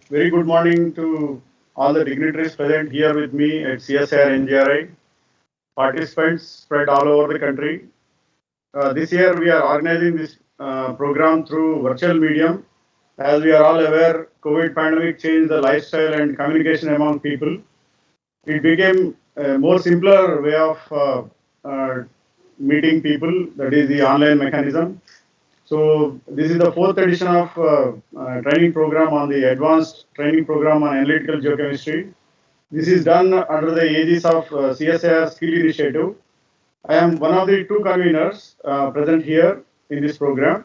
Very good morning to all the dignitaries present here with me at CSIR-NGRI, participants spread all over the country. This year we are organizing this program through virtual medium. As we are all aware, COVID pandemic changed the lifestyle and communication among people. It became a more simpler way of meeting people, that is the online mechanism. So this is the fourth edition of training program on the advanced training program on analytical geochemistry. This is done under the aegis of CSIR Skill Initiative. I am one of the two conveners present here in this program.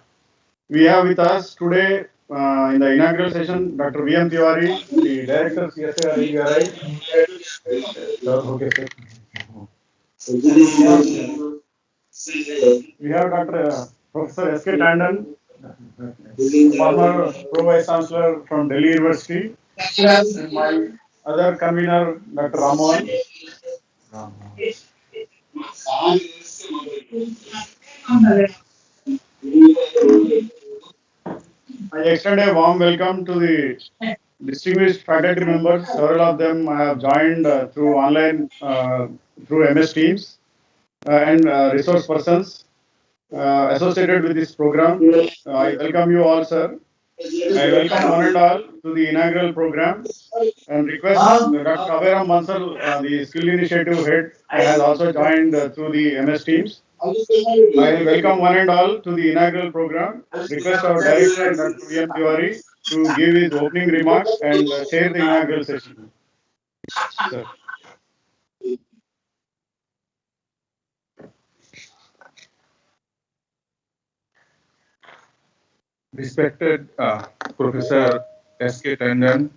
We have with us today in the inaugural session Dr. V.M. Tiwari, the Director CSIR NGRI. Okay, sir. We have Dr. Professor S.K. Tandon, former Pro Vice Chancellor from Delhi University, and my other convener, Dr. Ramohan. I extend a warm welcome to the distinguished faculty members. Several of them have joined through online, through MS Teams, and resource persons associated with this program. I welcome you all, sir. I welcome one and all to the inaugural program and request Dr. Averam Mansal, the Skill Initiative Head, has also joined through the MS Teams. I welcome one and all to the inaugural program. Request our Director, Dr. V.M. Tiwari, to give his opening remarks and chair the inaugural session. Sir. Respected Professor S.K. Tandon,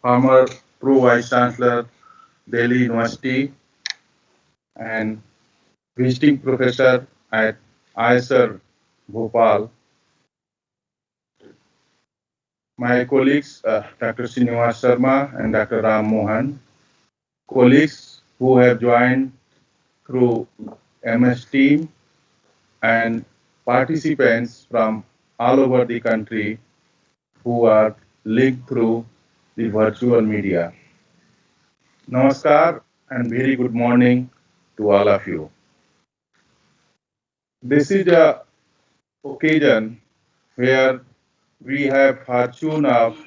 former Pro Vice Chancellor, Delhi University, and visiting professor at CSIR Bhopal, my colleagues Dr. Srinivas Sharma and Dr. Ram Mohan, colleagues who have joined through MS team, and participants from all over the country who are linked through the virtual media. Namaskar and very good morning to all of you. This is a occasion where we have fortune of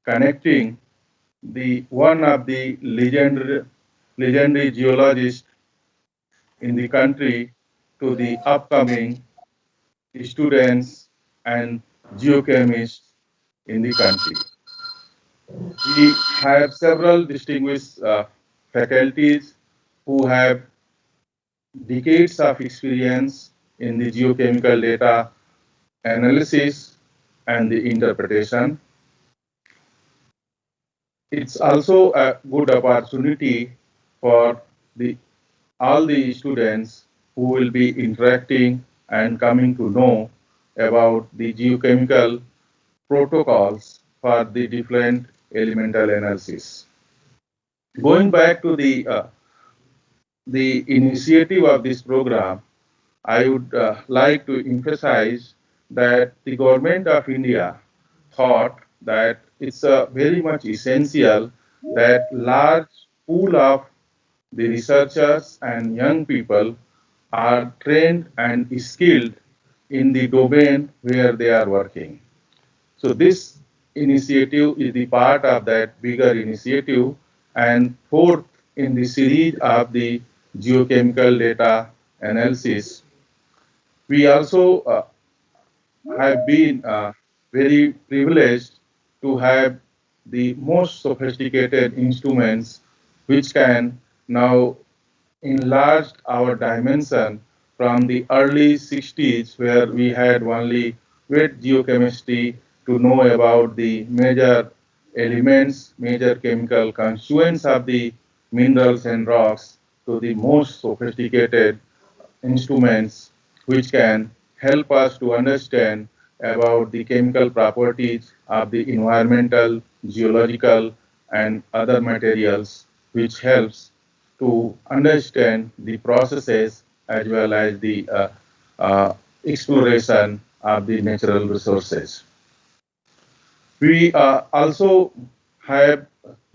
connecting the one of the legendary geologists in the country to the upcoming students and geochemists in the country. We have several distinguished faculties who have decades of experience in the geochemical data analysis and the interpretation. It's also a good opportunity for all the students who will be interacting and coming to know about the geochemical protocols for the different elemental analysis. Going back to the initiative of this program, I would like to emphasize that the government of India thought that it's very much essential that large pool of the researchers and young people are trained and skilled in the domain where they are working. So this initiative is the part of that bigger initiative, and fourth in the series of the geochemical data analysis. We also have been very privileged to have the most sophisticated instruments which can now enlarge our dimension from the early 60s where we had only wet geochemistry to know about the major elements, major chemical constituents of the minerals and rocks to the most sophisticated instruments which can help us to understand about the chemical properties of the environmental, geological, and other materials, which helps to understand the processes as well as the uh, exploration of the natural resources. We also have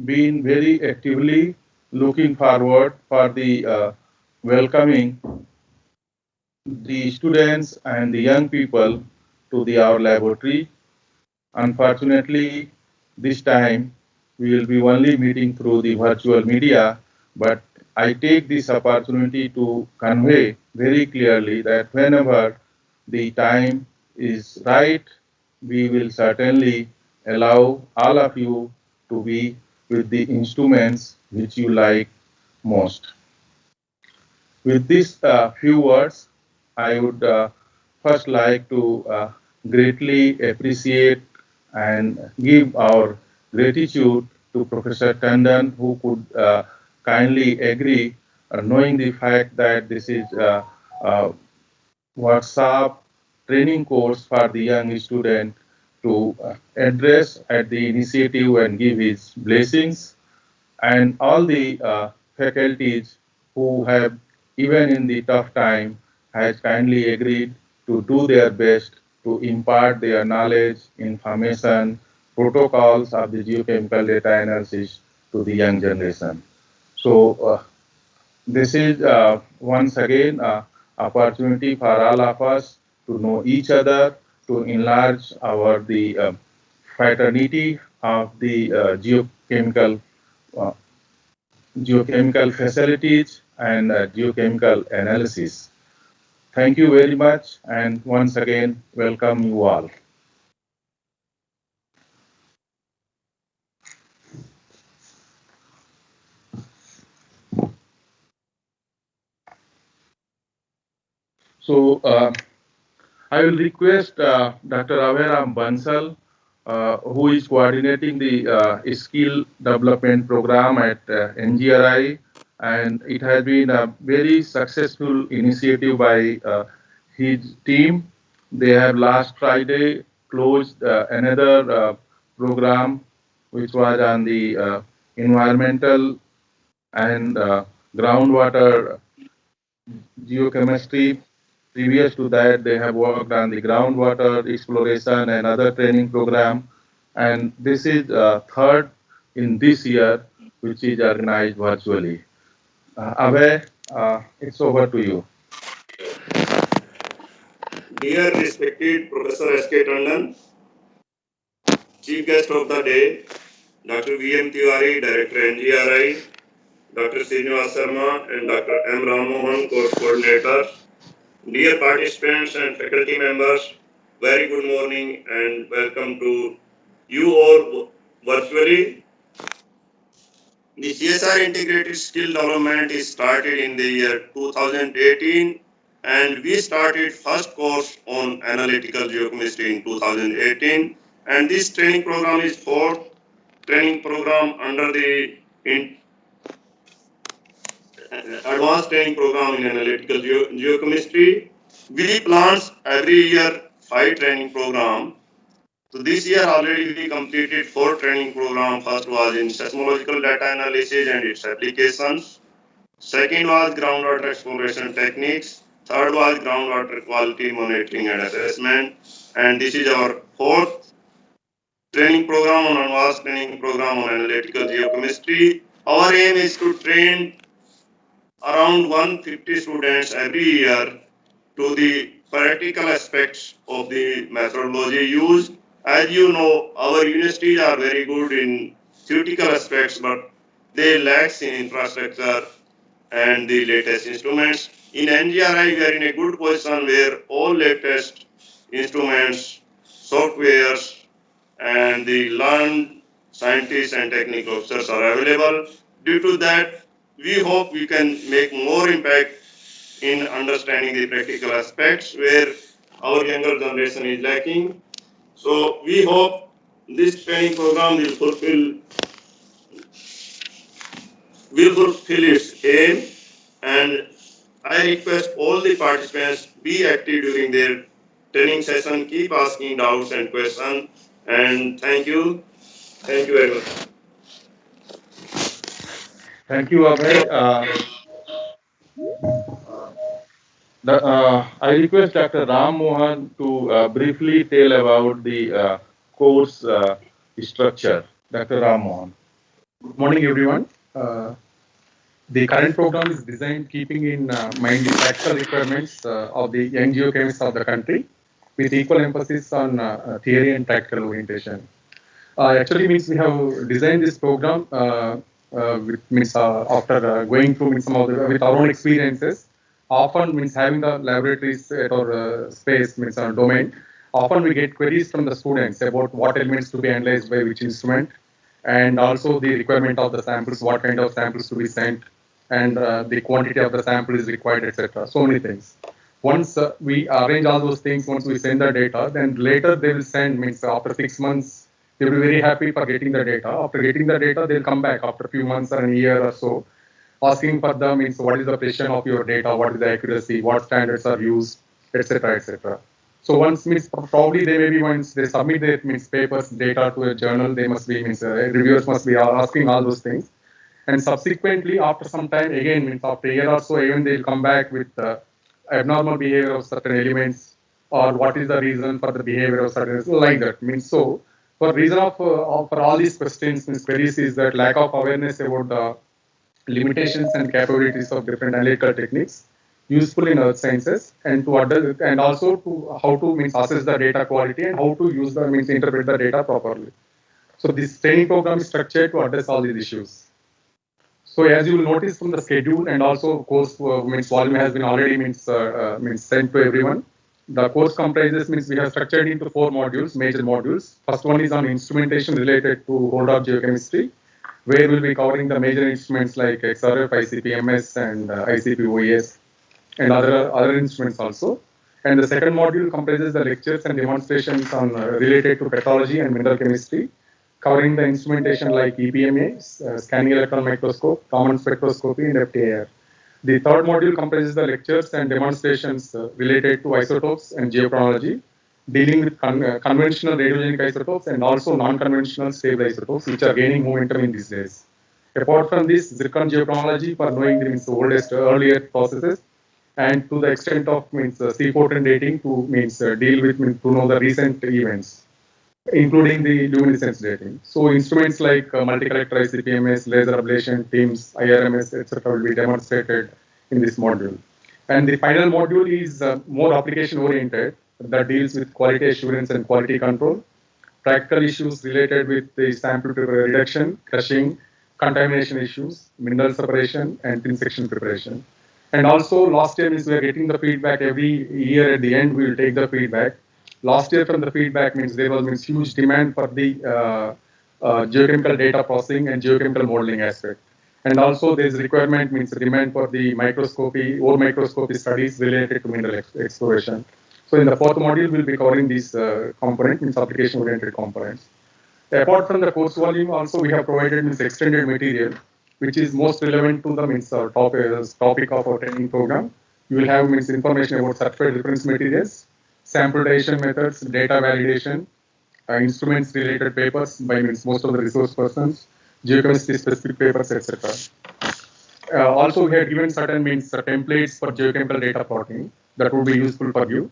been very actively looking forward for the welcoming the students and the young people to our laboratory. Unfortunately, this time we will be only meeting through the virtual media, but I take this opportunity to convey very clearly that whenever the time is right, we will certainly allow all of you to be with the instruments which you like most. With these few words, I would first like to greatly appreciate and give our gratitude to Professor Tandon, who could kindly agree, knowing the fact that this is a workshop training course for the young student to address at the initiative and give his blessings, and all the faculties who have, even in the tough time, has kindly agreed to do their best to impart their knowledge, information, protocols of the geochemical data analysis to the young generation. So this is once again opportunity for all of us to know each other, to enlarge our the fraternity of the uh, geochemical facilities and geochemical analysis. Thank you very much, and once again, welcome you all. So, I will request Dr. Averam Bansal, who is coordinating the skill development program at NGRI, and it has been a very successful initiative by his team. They have last Friday closed another program which was on the environmental and groundwater geochemistry. Previous to that, they have worked on the groundwater exploration and other training program. And this is third in this year, which is organized virtually. Abhay, it's over to you. Dear respected Professor S.K. Tandon, Chief Guest of the Day, Dr. V.M. Tiwari, Director NGRI, Dr. Srinivas Sharma, and Dr. M. Ramohan, Course Coordinator, dear participants and faculty members, very good morning and welcome to you all virtually. The CSIR Integrated Skill Development is started in the year 2018 and we started first course on analytical geochemistry in 2018, and this training program is fourth training program under the advanced training program in analytical geochemistry. We plans every year 5 training program. So this year already we completed 4 training program. First was in seismological data analysis and its applications. Second was groundwater exploration techniques. Third was groundwater quality monitoring and assessment. And this is our fourth training program on advanced training program on analytical geochemistry. Our aim is to train around 150 students every year to the practical aspects of the methodology used. As you know, our universities are very good in theoretical aspects, but they lack in infrastructure and the latest instruments. In NGRI, we are in a good position where all latest instruments, softwares, and the learned scientists and technical officers are available. Due to that, we hope we can make more impact in understanding the practical aspects where our younger generation is lacking. So we hope this training program will fulfill its aim, and I request all the participants be active during their training session, keep asking doubts and questions, and thank you. Thank you very much. Thank you, Abhay. I request Dr. Ram Mohan to briefly tell about the course structure. Dr. Ram Mohan. Good morning, everyone. The current program is designed keeping in mind the practical requirements of the young geochemists of the country, with equal emphasis on theory and practical orientation. Actually, means we have designed this program after going through some of the with our own experiences. Often means having the laboratories at our space means our domain. Often we get queries from the students about what elements to be analyzed by which instrument, and also the requirement of the samples, what kind of samples to be sent, and the quantity of the sample is required, etc. So many things. Once we arrange all those things, once we send the data, then later they will send, means after 6 months, they will be very happy for getting the data. After getting the data, they'll come back after a few months or a year or so, asking for the, means what is the precision of your data, what is the accuracy, what standards are used, etc., etc. So once means probably they may be, once they submit their means papers, data to a journal, they must be, means reviewers must be asking all those things. And subsequently, after some time, again, means after a year or so, even they'll come back with abnormal behavior of certain elements, or what is the reason for the behavior of certain, like that. Means so, for reason of for all these questions, means queries is that lack of awareness about the limitations and capabilities of different analytical techniques useful in earth sciences, and to address, and also to how to means assess the data quality and how to use the, means interpret the data properly. So this training program is structured to address all these issues. So as you will notice from the schedule, and also of course means volume has been already means sent to everyone. The course comprises, means we have structured into 4 modules, major modules. First one is on instrumentation related to whole of geochemistry, where we'll be covering the major instruments like XRF, ICP-MS, and ICP-OES, and other instruments also. And the second module comprises the lectures and demonstrations on related to petrology and mineral chemistry, covering the instrumentation like EPMA, scanning electron microscope, common spectroscopy, and FTIR. The third module comprises the lectures and demonstrations related to isotopes and geochronology, dealing with conventional radiogenic isotopes and also non-conventional stable isotopes, which are gaining momentum in these days. Apart from this, zircon geochronology for knowing the means oldest, earlier processes, and to the extent of means C14 dating to means deal with, means to know the recent events, including the luminescence dating. So instruments like multi-collector ICP-MS, laser ablation, TIMS, IRMS, etc. will be demonstrated in this module. And the final module is more application-oriented, that deals with quality assurance and quality control, practical issues related with the sample reduction, crushing, contamination issues, mineral separation, and thin section preparation. And also last year is we are getting the feedback every year. At the end, we will take the feedback. Last year from the feedback means there was means huge demand for the geochemical data processing and geochemical modeling aspect. And also there is requirement, means demand for the microscopy or microscopy studies related to mineral exploration. So in the 4th module, we'll be covering these components, means application-oriented components. Apart from the course volume, also we have provided means extended material, which is most relevant to the means topic of our training program. You will have means information about certified reference materials, sample digestion methods, data validation, instruments related papers by means most of the resource persons, geochemistry specific papers, etc. Also, we have given certain means templates for geochemical data plotting that would be useful for you.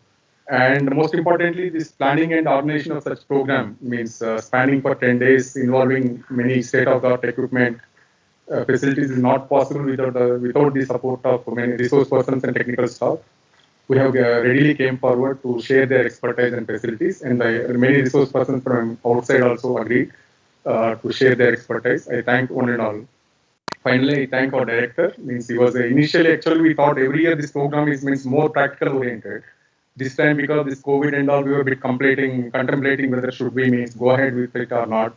And most importantly, this planning and organization of such program means spanning for 10 days, involving many state-of-the-art equipment, facilities is not possible without the support of many resource persons and technical staff who have readily came forward to share their expertise and facilities, and many resource persons from outside also agreed to share their expertise. I thank one and all. Finally, I thank our director. Means he was initially actually we thought every year this program is means more practical oriented. This time because this COVID and all, we were a bit contemplating whether should we means go ahead with it or not.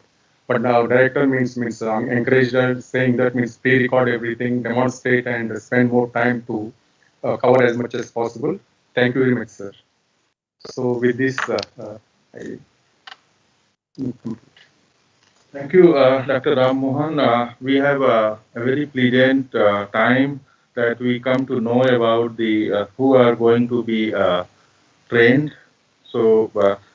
But now director means encouraged us, saying that means pre-record everything, demonstrate and spend more time to cover as much as possible. Thank you very much, sir. So with this, I Thank you, Dr. Ram Mohan. We have a very pleasant time that we come to know about the who are going to be trained. So,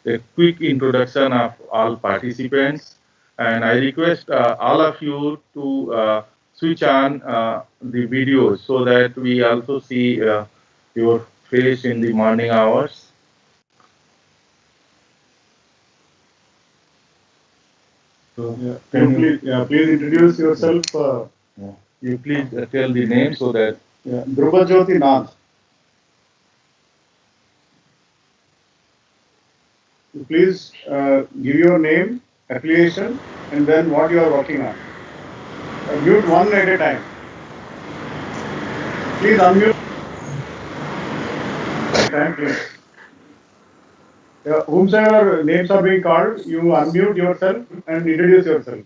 a quick introduction of all participants, and I request all of you to switch on the videos so that we also see your face in the morning hours. So, Please introduce yourself. You please tell the name so that. Drupajyoti Nath. Please give your name, affiliation, and then what you are working on. Mute one at a time. Please unmute. Thank you. Whomsoever names are being called, you unmute yourself and introduce yourself.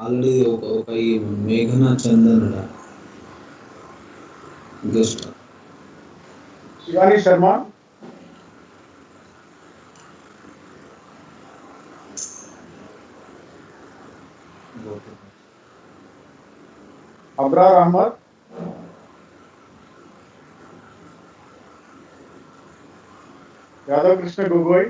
Already ఒక ఈ మేఘన చందనుడ guest Shivani Sharma. Abrar Ahmad. Yadav Krishna Gogoi.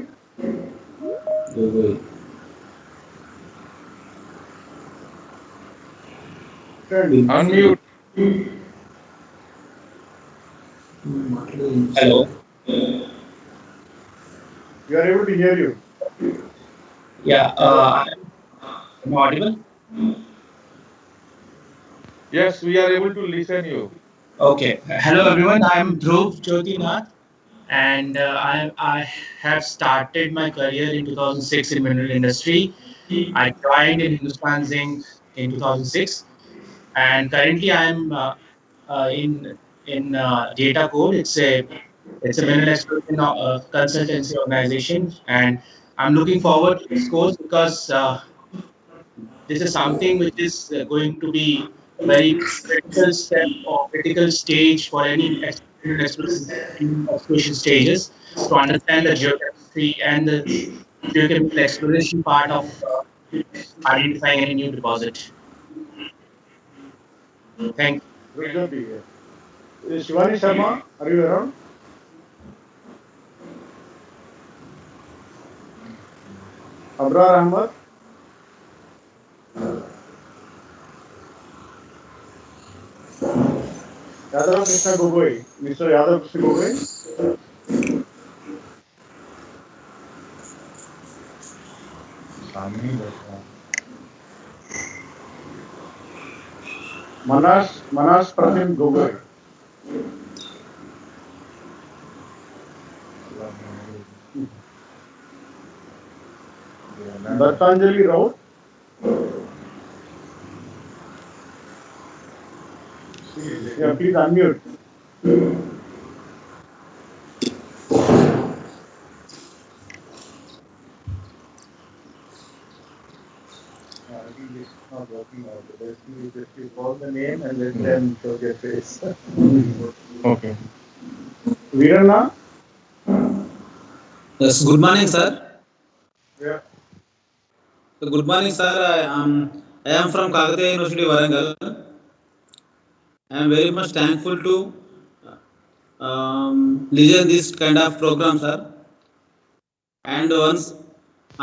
Unmute. Hello. We are able to hear you. Yeah. Am I audible? Yes, we are able to listen you. Okay. Hello, everyone. I'm Dhruv Jyotinath, and I have started my career in 2006 in mineral industry. I joined in Hindustan Zinc in 2006, and currently I'm in Data Code. It's a mineral exploration consultancy organization, and I'm looking forward to this course because this is something which is going to be very critical step or critical stage for any exploration stages to understand the geochemistry and the geochemical exploration part of identifying any new deposit. Thank you. Shivani Sharma, are you around? Abrar Ahmad. Yadav Krishna Gogoi. Mr. Yadav Krishna Gogoi. Manas Pratim Gogoi. Dattanjali Rao. Yeah, please unmute. Not working out. You call the name and then show your face. Okay. Virana? Yes, good morning, sir. Yeah. So, good morning, sir. I am from Kakatiya University, Warangal. I am very much thankful to listen this kind of program, sir. And once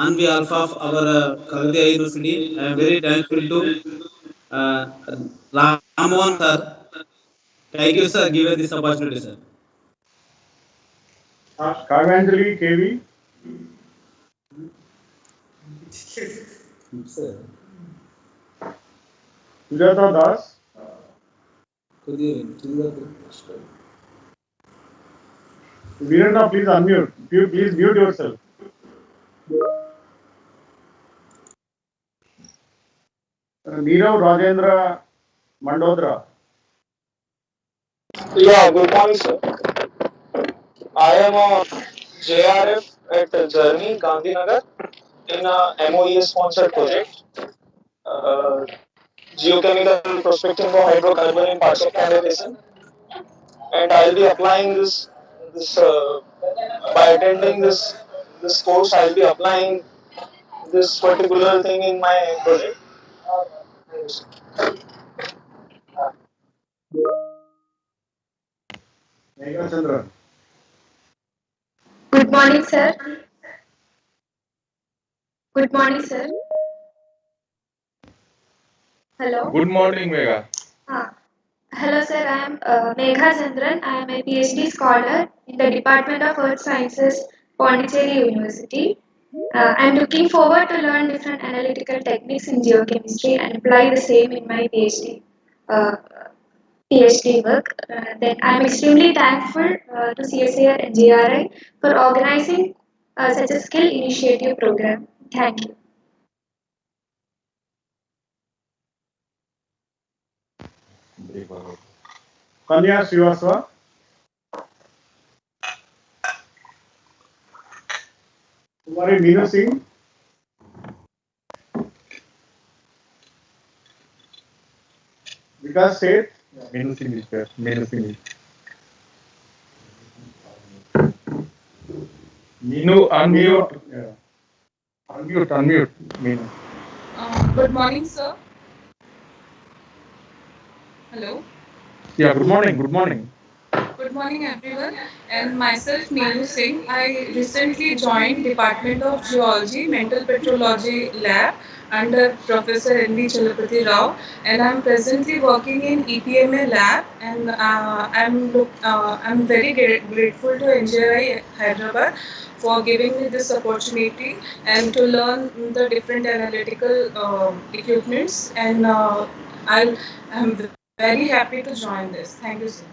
on behalf of our Kagadiya University, I am very thankful to uh, Ramohan sir. Thank you, sir, given this opportunity, sir. Kavanjali KV. Sujata Das. Virendra, please unmute. Please mute yourself. Neerav Rajendra Mandodra. Yeah, good morning, sir. I am a JRF at Journey, Gandhinagar, in a MOES sponsored project, uh, geochemical prospecting for hydrocarbon in parts of Canada Basin. And I'll be applying this by attending this course. I'll be applying this particular thing in my project. Megha Chandra. Good morning, sir. Good morning, sir. Hello. Good morning, Megha. Hello, sir. I am Megha Chandran. I am a PhD scholar in the Department of Earth Sciences, Pondicherry University. I am looking forward to learn different analytical techniques in geochemistry and apply the same in my uh, PhD work. Then I am extremely thankful to CSIR and GRI for organizing such a skill initiative program. Thank you. Kanya Srivastava. Kumari Meenu Singh. Vikas Seth. Meenu Singh is there. Meenu Singh. Meenu, unmute. Yeah. Unmute. Meenu. Good morning, sir. Hello. Yeah, good morning. Good morning, everyone. And myself, Neelu Singh. I recently joined Department of Geology, Mental Petrology Lab under Professor N.V. Chalapati Rao, and I'm presently working in EPMA lab. And I'm very grateful to NJI Hyderabad for giving me this opportunity and to learn the different analytical equipments. And I'm very happy to join this. Thank you, sir.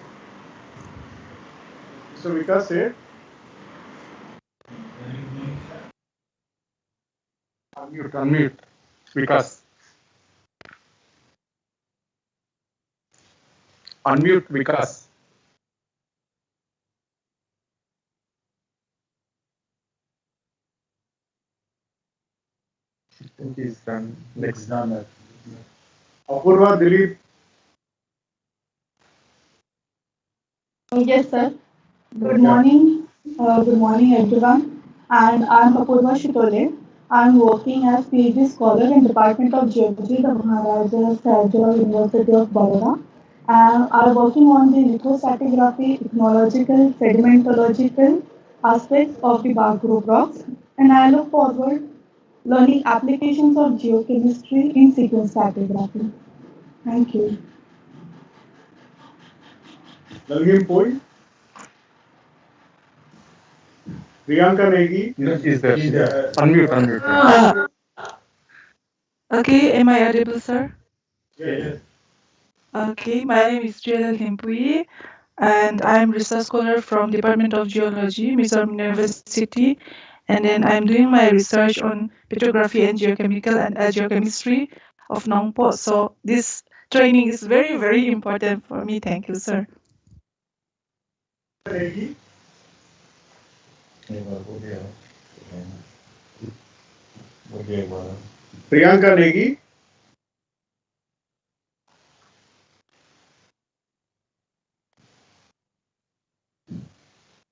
Mr. Vikas Seth. Unmute. Vikas. Unmute Vikas. I think he's done. Next. Apurva Dilip. Yes, sir. Good morning. Good morning, everyone. And I'm Apurva Shitole. I'm working as PhD scholar in Department of Geology, the Maharaja Sajjal University of Baroda. And I'm working on the lithostratigraphy, ethnological, sedimentological aspects of the bark group rocks. And I look forward learning applications of geochemistry in sequence stratigraphy. Thank you. Lalgim Poi. Priyanka Negi. Is there. Unmute. Okay, am I audible, sir? Yes. Okay, my name is Jadal Hempui, and I'm research scholar from Department of Geology, Mizoram University, and then I'm doing my research on petrography and geochemical and geochemistry of Nongpo. So this training is very, very important for me. Thank you, sir. Negi. Priyanka Negi.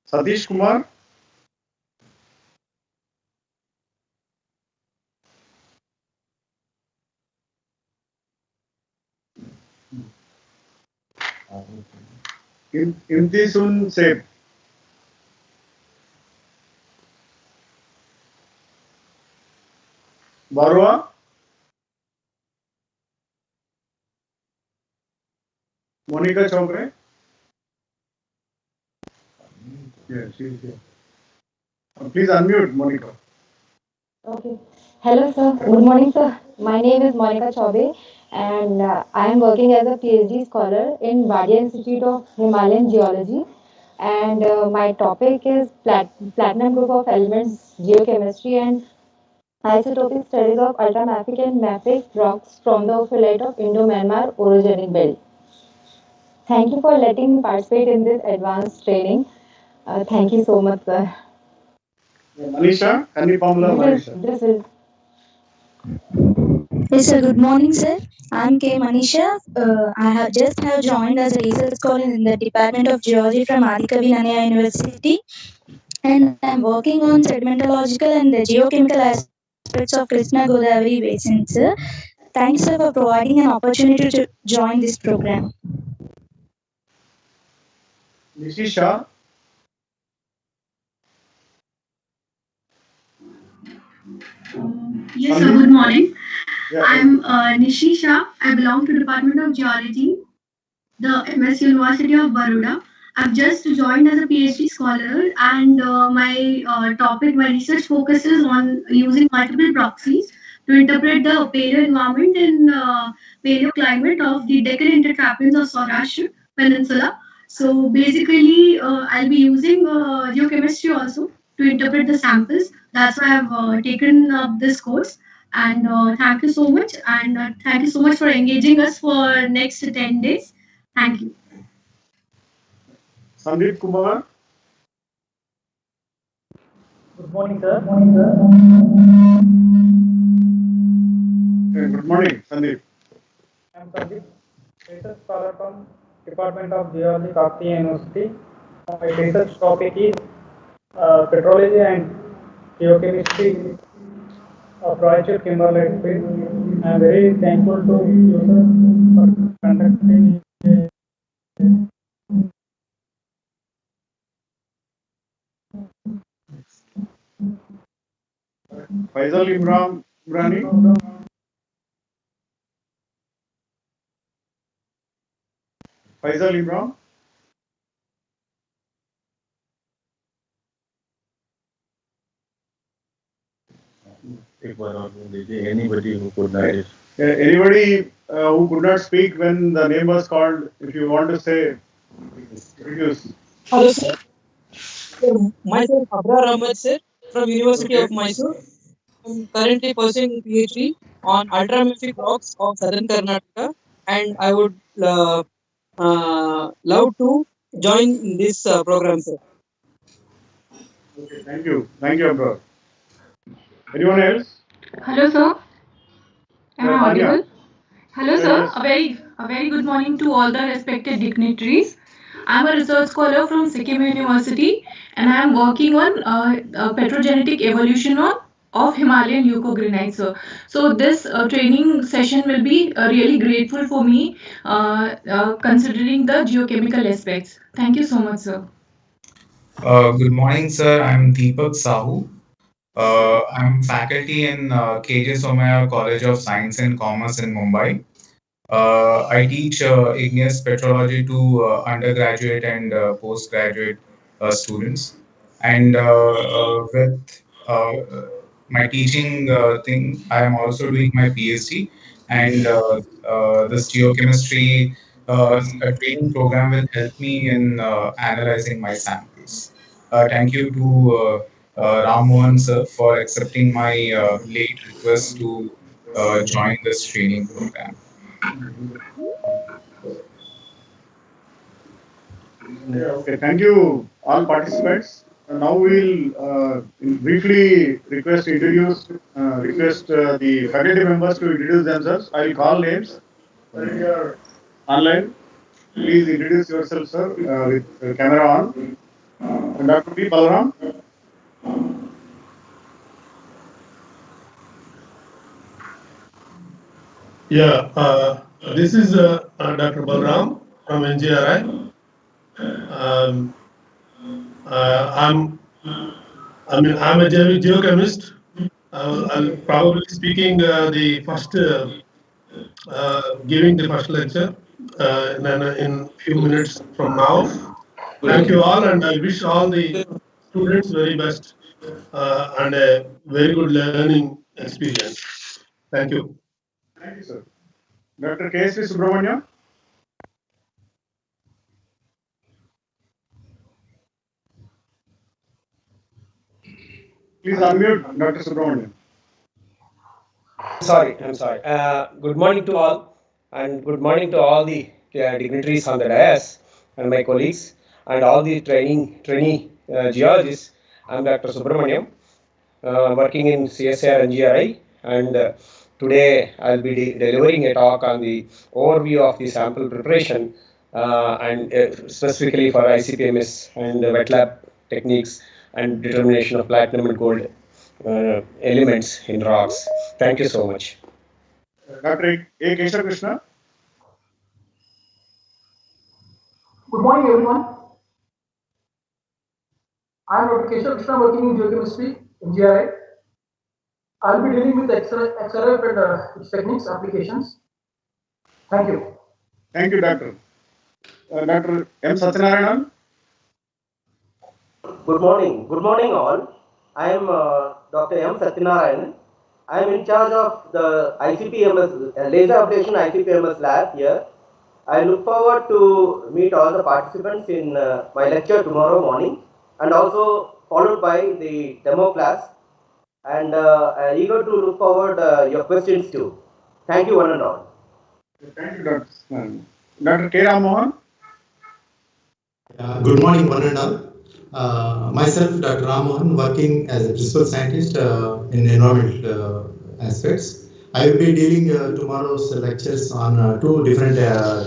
Satish Kumar. Imtisun Seth. Barua, Monica Chowdhury. Yeah, she's here. Please unmute, Monica. Okay. Hello, sir. Good morning, sir. My name is Monica Chaube, and I am working as a PhD scholar in Wadia Institute of Himalayan Geology. And my topic is platinum group of elements, geochemistry, and isotopic studies of ultramafic and mafic rocks from the phyllite of Indo-Myanmar orogenic belt. Thank you for letting me participate in this advanced training. Thank you so much, sir. Manisha, Kannipamla Manisha. This is Yes, sir. Good morning, sir. I'm K. Manisha. I have joined as a research scholar in the Department of Geology from Adikavi Nannaya University, and I'm working on sedimentological and the geochemical aspects of Krishna Godavari basin, sir. Thanks, sir, for providing an opportunity to join this program. Nishisha, Yes, sir. Good morning. I'm Nishisha. I belong to Department of Geology, the MS University of Baroda. I've just joined as a PhD scholar, and my research focuses on using multiple proxies to interpret the paleo environment and paleoclimate of the Deccan Intertrapians of Saurashtra Peninsula. So basically, I'll be using geochemistry also to interpret the samples. That's why I've taken up this course. And thank you so much. And thank you so much for engaging us for next 10 days. Thank you. Sandeep Kumar. Good morning, sir. Good morning, Sandeep. I'm Sandeep, research scholar from Department of Geology, Kakatiya University. My research topic is petrology and geochemistry of Royal Kimberlite field. I'm very thankful to you, sir, for conducting. Faisal Imrani. Faisal Imran. Anybody who could not. Anybody who could not speak when the name was called, if you want to say, introduce. Hello, sir. Myself, Abrar Ahmed, sir, from University of Mysore. I'm currently pursuing PhD on ultramafic rocks of southern Karnataka, and I would love to join this program, sir. Okay, thank you. Thank you, Abrar. Anyone else? Hello, sir. Am I Tanya. audible? Hello, sir. Yes. A very good morning to all the respected dignitaries. I'm a research scholar from Sikkim University, and I'm working on petrogenetic evolution of Himalayan leucogrenites, sir. So this training session will be really grateful for me, considering the geochemical aspects. Thank you so much, sir. Good morning, sir. I'm Deepak Sahu. I'm faculty in KJ Somaya College of Science and Commerce in Mumbai. I teach igneous petrology to undergraduate and postgraduate students. And with uh, my teaching thing, I am also doing my PhD. And this geochemistry training program will help me in analyzing my samples. Thank you to Ram Mohan sir for accepting my late request to join this training program. Okay, thank you, all participants. Now we'll briefly request the faculty members to introduce themselves. I'll call names. If you are online, please introduce yourself, sir, with camera on. And Dr. B. Balaram. Yeah, this is Dr. Balram from NGRI. Um, I'm a geochemist. I'll probably speaking the first, giving the first lecture in few minutes from now. Thank you all, and I wish all the students very best and a very good learning experience. Thank you. Thank you, sir. Dr. K.S.V. Subramaniam. Please unmute Dr. Subramaniam. I'm sorry. Good morning to all, and good morning to all the dignitaries on the dais and my colleagues and all the trainee geologists. I'm Dr. Subramaniam, working in CSIR NGRI, and today I'll be delivering a talk on the overview of the sample preparation and specifically for ICP-MS and wet lab techniques and determination of platinum and gold elements in rocks. Thank you so much. Dr. A. Keshav Krishna. Good morning, everyone. I am Dr. Keshav Krishna, working in geochemistry in GRI. I will be dealing with XRF and its techniques applications. Thank you. Thank you, Doctor. Dr. M. Satyanarayanan. Good morning all. I am Dr. M. Satyanarayanan. I am in charge of the ICP-MS, laser ablation ICP-MS lab here. I look forward to meet all the participants in my lecture tomorrow morning, and also followed by the demo class, and eager to look forward your questions too. Thank you one and all. Thank you, Dr. Dr. K. Ram Mohan. Good morning, one and all. Myself, Dr. Ram Mohan, working as a principal scientist in environmental aspects. I will be dealing tomorrow's lectures on two different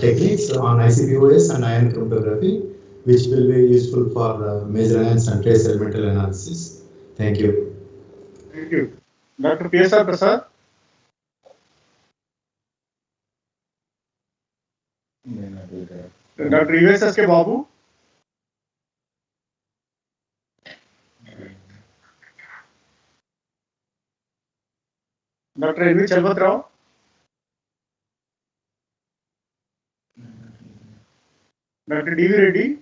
techniques on ICP-OS and ion chromatography, which will be useful for major ions and trace elemental analysis. Thank you. Thank you. Dr. P.S.R. Prasad. Dr. U.S.S.K. Babu. Dr. N.V. Chalvat Rao. Dr. D.V. Reddy.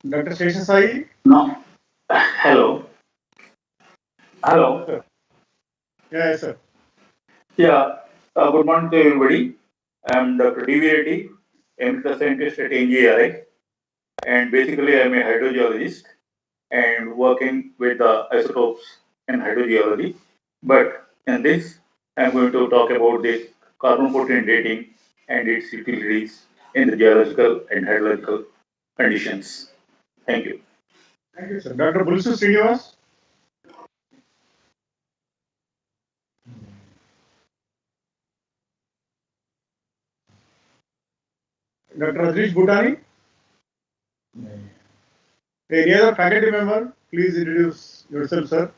Dr. Sheshasai. No. Hello. Hello. Yes, sir. Yeah. Good morning to everybody. I'm Dr. D.V. Reddy, emeritus scientist at NGRI, and basically I'm a hydrogeologist and working with the isotopes in hydrogeology. But in this, I'm going to talk about this carbon-14 dating and its utilities in the geological and hydrological conditions. Thank you. Thank you, sir. Dr. Bulsu Srinivas. Dr. Adrish Bhutani. Any other faculty member, please introduce yourself, sir.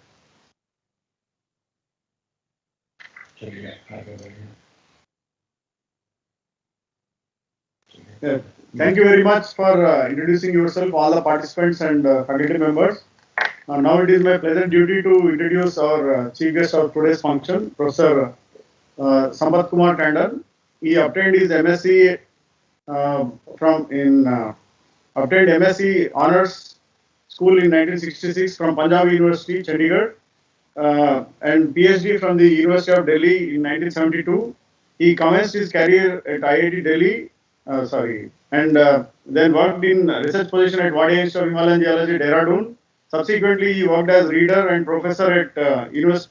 Thank you very much for introducing yourself, all the participants and faculty members. Now it is my pleasant duty to introduce our chief guest of today's function, Professor Sampath Kumar Tandon. He obtained his MSc obtained MSc Honors School in 1966 from Punjab University, Chandigarh, and PhD from the University of Delhi in 1972. He commenced his career at IIT Delhi, and then worked in research position at Wadia Institute of Himalayan Geology, Dehradun. Subsequently, he worked as reader and professor at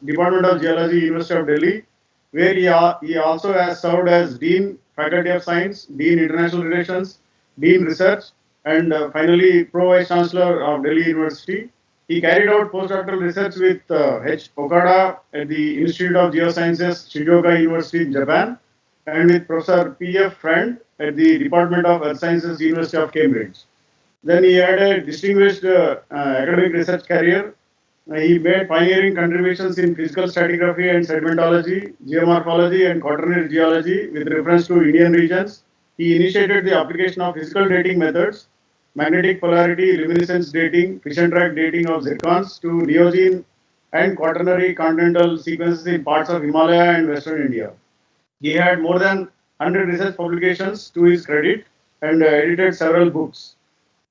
Department of Geology, University of Delhi, where he also has served as Dean, Faculty of Science, Dean International Relations, Dean Research, and finally Pro Vice Chancellor of Delhi University. He carried out postdoctoral research with H. Okada at the Institute of Geosciences, Shizuoka University in Japan, and with Professor P.F. Friend at the Department of Earth Sciences, University of Cambridge. Then he had a distinguished academic research career. He made pioneering contributions in physical stratigraphy and sedimentology, geomorphology, and quaternary geology with reference to Indian regions. He initiated the application of physical dating methods magnetic polarity, luminescence dating, fission track dating of zircons to neogene and quaternary continental sequences in parts of Himalaya and Western India. He had more than 100 research publications to his credit and edited several books.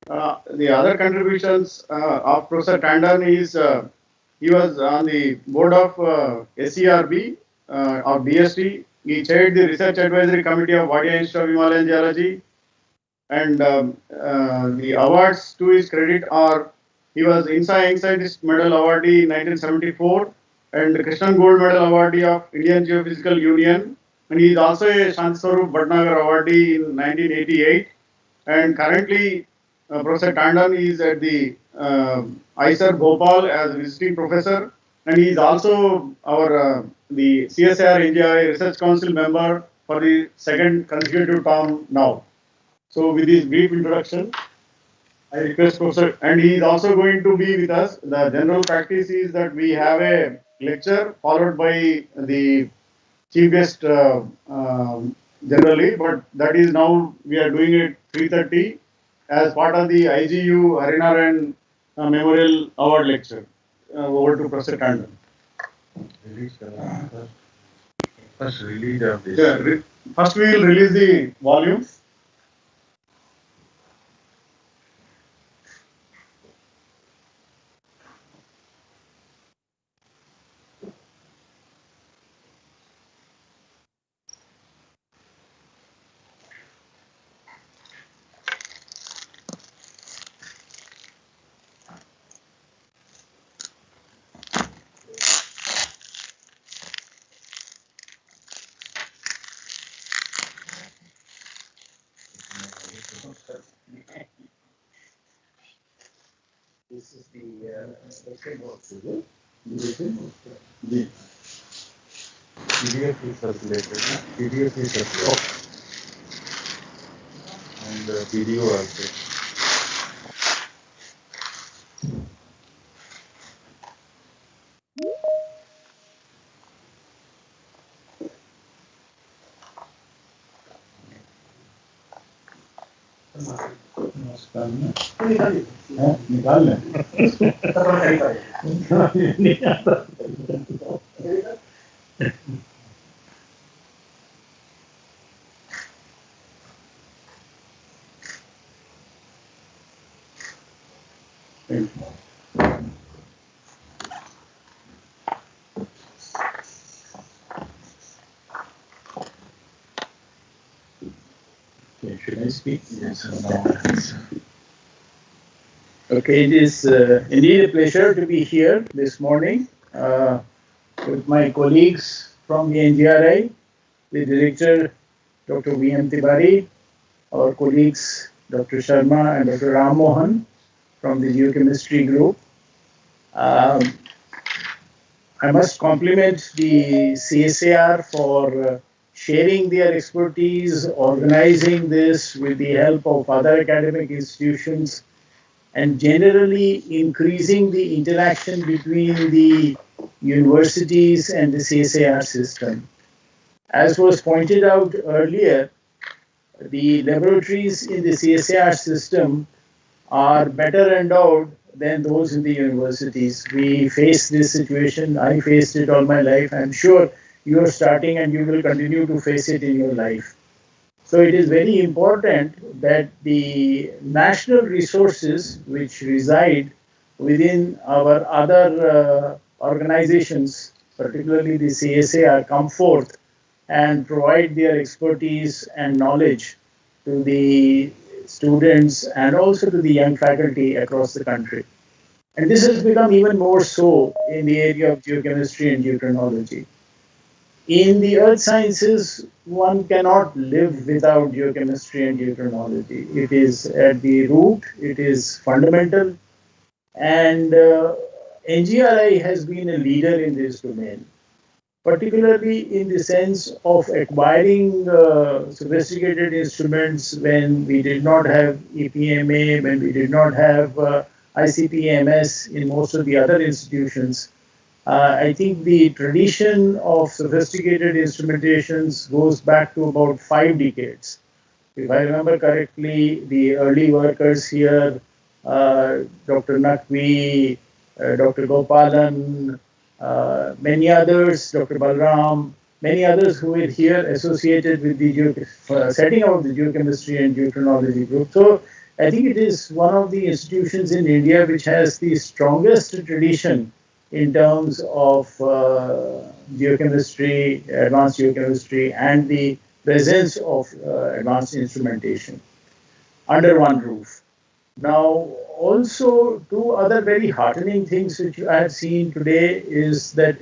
The other contributions of Professor Tandon is he was on the board of SERB of DST. He chaired the Research Advisory Committee of Wadia Institute of Himalayan Geology. And the awards to his credit are he was INSA Young Scientist Medal awardee in 1974 and Krishnan Gold Medal awardee of Indian Geophysical Union. And he is also a Shantisarup Bhatnagar awardee in 1988. And currently, Professor Tandon is at the ISR Bhopal as visiting professor, and he is also our the CSIR-NGI Research Council member for the second consecutive term now. So, with this brief introduction, I request Professor, and he is also going to be with us. The general practice is that we have a lecture followed by the chief guest generally, but that is now we are doing it 3:30 as part of the IGU Harinarayan Memorial Award lecture. Over to Professor Tandon. First release of this. Yeah, first we will release the volume. This is the second box, is it? PDF is circulated. PDF is circulated. And video also. निकाल लें Okay, should I speak? Yes. Okay, it is indeed a pleasure to be here this morning with my colleagues from the NGRI, the director, Dr. V.M. Tiwari, our colleagues, Dr. Sharma and Dr. Ram Mohan from the Geochemistry group. I must compliment the CSIR for sharing their expertise, organizing this with the help of other academic institutions, and generally increasing the interaction between the universities and the CSIR system. As was pointed out earlier, the laboratories in the CSIR system are better endowed than those in the universities. We face this situation. I faced it all my life. I'm sure you are starting and you will continue to face it in your life. So it is very important that the national resources which reside within our other organizations, particularly the CSIR, come forth and provide their expertise and knowledge to the students and also to the young faculty across the country. And this has become even more so in the area of geochemistry and geochronology. In the earth sciences, one cannot live without geochemistry and geochronology. It is at the root, it is fundamental, and NGRI has been a leader in this domain, particularly in the sense of acquiring sophisticated instruments when we did not have EPMA, when we did not have ICP-MS in most of the other institutions. I think the tradition of sophisticated instrumentations goes back to about 5 decades. If I remember correctly, the early workers here, Dr. Nakvi, Dr. Gopalan, many others, Dr. Balram, many others who were here associated with the setting up of the geochemistry and geochronology group. So I think it is one of the institutions in India which has the strongest tradition in terms of geochemistry, advanced geochemistry, and the presence of advanced instrumentation under one roof. Now, also, two other very heartening things which I have seen today is that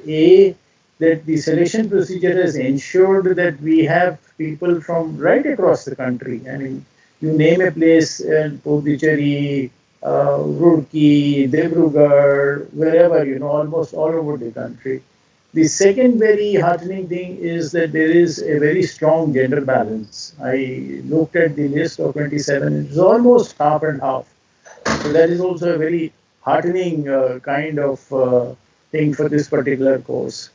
that the selection procedure has ensured that we have people from right across the country. I mean, you name a place in Pondicherry, Roorkee, Dibrugarh, wherever, almost all over the country. The second very heartening thing is that there is a very strong gender balance. I looked at the list of 27, it is almost half and half. So that is also a very heartening kind of thing for this particular course.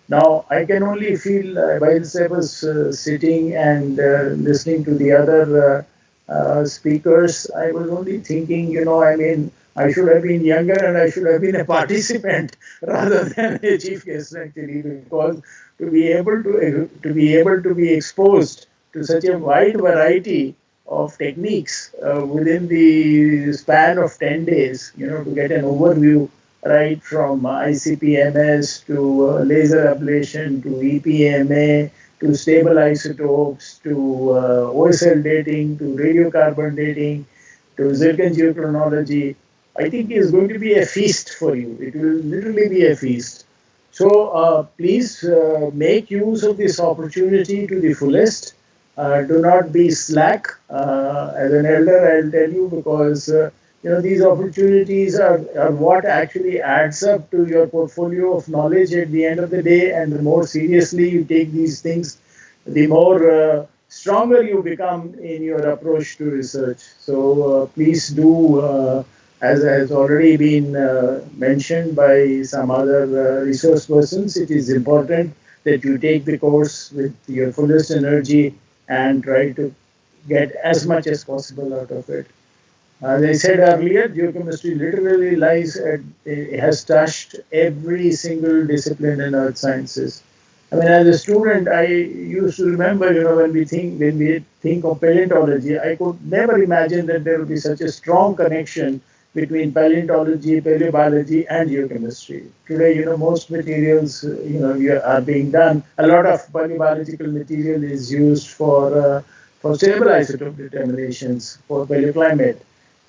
Now, I can only feel whilst I was sitting and listening to the other speakers, I was only thinking, I mean, I should have been younger and I should have been a participant rather than a chief guest actually, because to be exposed to such a wide variety of techniques within the span of 10 days, to get an overview right from ICP-MS to laser ablation to EPMA to stable isotopes to OSL dating to radiocarbon dating to zircon geochronology. I think is going to be a feast for you. It will literally be a feast. So please make use of this opportunity to the fullest. Do not be slack. As an elder, I'll tell you because these opportunities are what actually adds up to your portfolio of knowledge at the end of the day. And the more seriously you take these things, the more stronger you become in your approach to research. So please do, as has already been mentioned by some other resource persons, it is important that you take the course with your fullest energy and try to get as much as possible out of it. As I said earlier, geochemistry literally it has touched every single discipline in earth sciences. I mean, as a student, I used to remember, when we think of paleontology, I could never imagine that there would be such a strong connection between paleontology, paleobiology, and geochemistry. Today, most materials, are being done. A lot of paleobiological material is used for stable isotope determinations for paleoclimate.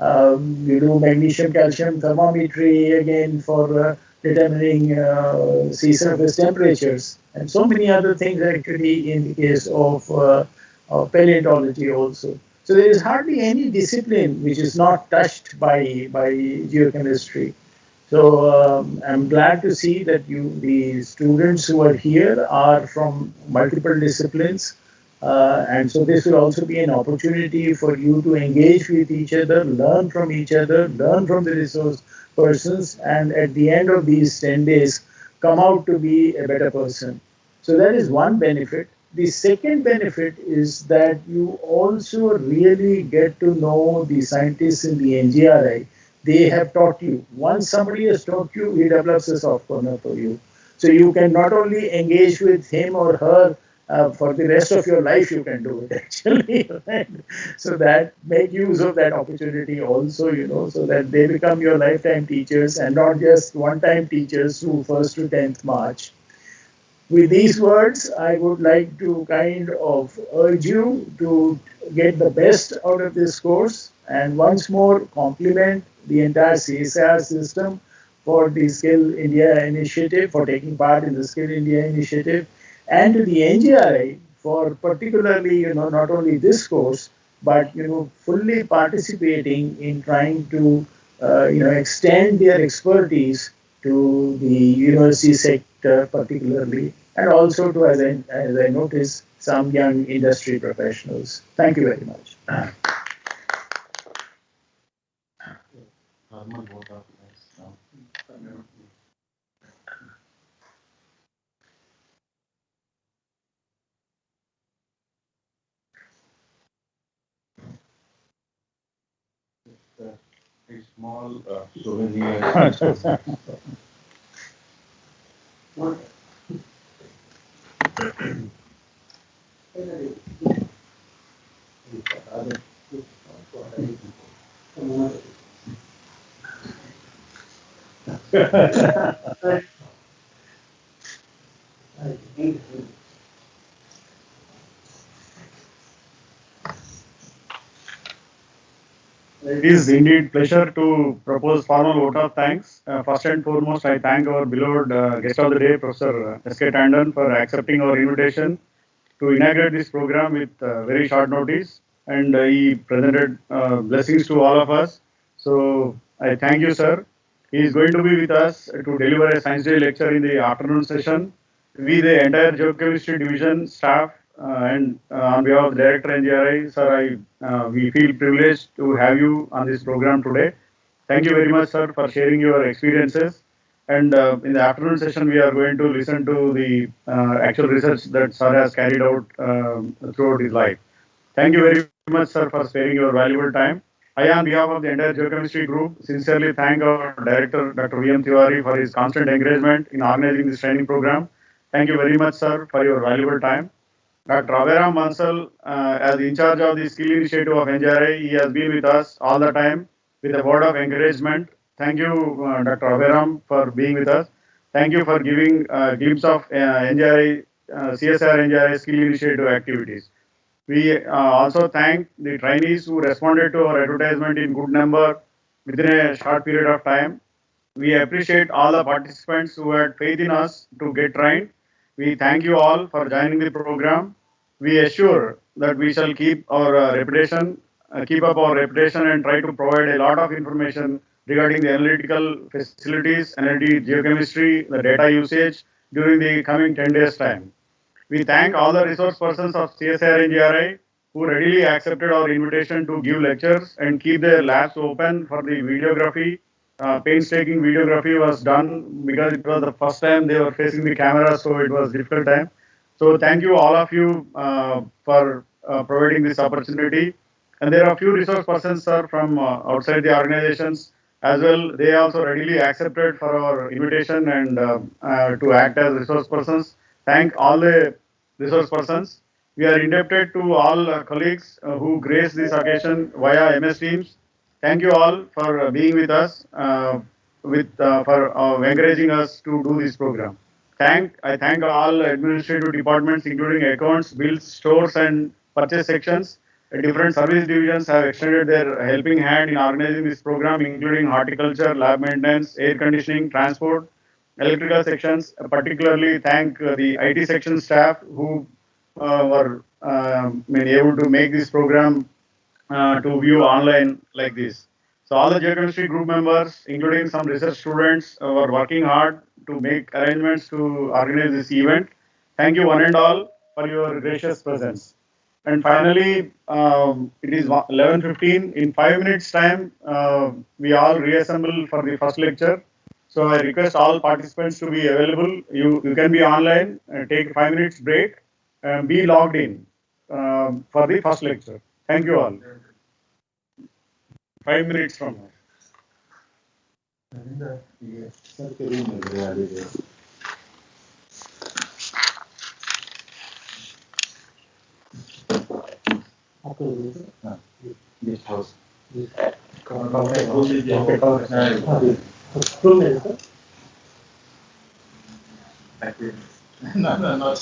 You do magnesium calcium thermometry again for determining sea surface temperatures and so many other things actually in the case of paleontology also. So there is hardly any discipline which is not touched by geochemistry. So I'm glad to see that the students who are here are from multiple disciplines. And so this will also be an opportunity for you to engage with each other, learn from each other, learn from the resource persons, and at the end of these 10 days, come out to be a better person. So that is one benefit. The second benefit is that you also really get to know the scientists in the NGRI. They have taught you. Once somebody has taught you, he develops a soft corner for you. So you can not only engage with him or her for the rest of your life, you can do it actually. Right? So that make use of that opportunity also, so that they become your lifetime teachers and not just one-time teachers through 1st to 10th March. With these words, I would like to kind of urge you to get the best out of this course and once more compliment the entire CSIR system for the Skill India initiative, for taking part in the Skill India initiative, and to the NGRI for particularly, not only this course, but, fully participating in trying to, extend their expertise to the university sector particularly, and also to, as I noticed, some young industry professionals. Thank you very much. A small souvenir. It is indeed pleasure to propose formal vote of thanks. First and foremost, I thank our beloved guest of the day, Professor S.K. Tandon, for accepting our invitation to inaugurate this program with very short notice, and he presented blessings to all of us. So I thank you, sir. He is going to be with us to deliver a science day lecture in the afternoon session. We, the entire geochemistry division staff, and on behalf of the director NGRI, sir, we feel privileged to have you on this program today. Thank you very much, sir, for sharing your experiences. And in the afternoon session, we are going to listen to the actual research that sir has carried out throughout his life. Thank you very much, sir, for sparing your valuable time. I, on behalf of the entire geochemistry group, sincerely thank our director, Dr. V.M. Tiwari, for his constant engagement in organizing this training program. Thank you very much, sir, for your valuable time. Dr. Abiram Mansal, as in charge of the skill initiative of NJRI, he has been with us all the time with a word of encouragement. Thank you, Dr. Abiram, for being with us. Thank you for giving a glimpse of NJRI, CSIR NJRI skill initiative activities. We also thank the trainees who responded to our advertisement in good number within a short period of time. We appreciate all the participants who had faith in us to get trained. We thank you all for joining the program. We assure that we shall keep our reputation, keep up our reputation, and try to provide a lot of information regarding the analytical facilities, analytic geochemistry, the data usage during the coming 10 days time. We thank all the resource persons of CSIR and GRI who readily accepted our invitation to give lectures and keep their labs open for the videography. Painstaking videography was done because it was the first time they were facing the camera, so it was difficult time. So thank you all of you for providing this opportunity. And there are few resource persons, sir, from outside the organizations as well. They also readily accepted for our invitation and to act as resource persons. Thank all the resource persons. We are indebted to all colleagues who graced this occasion via MS Teams. Thank you all for being with us, for encouraging us to do this program. I thank all administrative departments, including accounts, bills, stores, and purchase sections. Different service divisions have extended their helping hand in organizing this program, including horticulture, lab maintenance, air conditioning, transport, electrical sections. Particularly thank the IT section staff who were able to make this program to view online like this. So all the geochemistry group members, including some research students, were working hard to make arrangements to organize this event. Thank you one and all for your gracious presence. And finally, it is 11:15. In 5 minutes time, we all reassemble for the first lecture. So I request all participants to be available. You can be online, take 5 minutes break, and be logged in for the first lecture. Thank you all. 5 minutes from now. Guest house. No, no, no.